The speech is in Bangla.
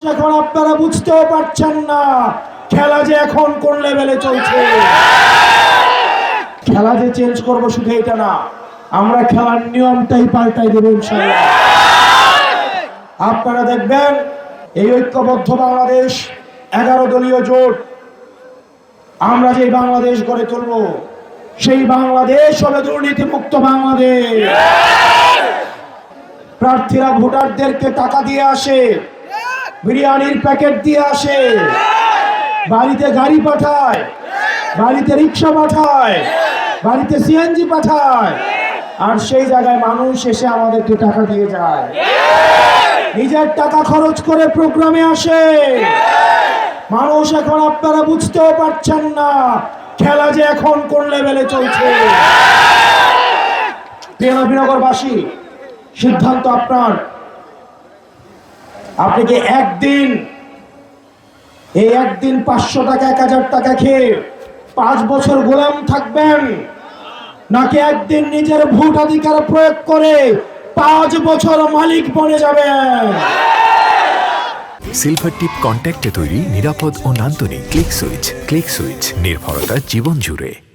এখন আপনারা বুঝতেও পারছেন না খেলা যে এখন কোন লেভেলে চলছে। খেলা যে চেঞ্জ করব শুধু এটা না, আমরা খেলার নিয়মটাই পাল্টাই দেব ইনশাআল্লাহ। আপনারা দেখবেন এই ঐক্যবদ্ধ বাংলাদেশ 11 দলীয় জোট, আমরা যে বাংলাদেশ গড়ে তুলব সেই বাংলাদেশ হবে দুর্নীতিমুক্ত বাংলাদেশ। প্রার্থীরা ভোটারদেরকে টাকা দিয়ে আসে, বিরিয়ানির প্যাকেট দিয়ে আসে, বাড়িতে গাড়ি পাঠায়, বাড়িতে রিক্সা পাঠায়, বাড়িতে সিএনজি পাঠায়, আর সেই জায়গায় মানুষ এসে আমাদেরকে টাকা দিয়ে যায়। নিজের টাকা খরচ করে প্রোগ্রামে আসে মানুষ। এখন আপনারা বুঝতেও পারছেন না খেলা যে এখন কোন লেভেলে চলছে। প্রিয় নবীনগরবাসী, সিদ্ধান্ত আপনার। আপনি কি একদিন 500 টাকা 1000 টাকা খেয়ে 5 বছর গোলাম থাকবেন, নাকি একদিন নিজের ভোটাধিকার প্রয়োগ করে 5 বছর মালিক বনে যাবেন? সিলভার টিপ কন্ট্যাক্টে তৈরি নিরাপদ ও নান্দনিক ক্লিক সুইচ। নির্ভরতা জীবন জুড়ে।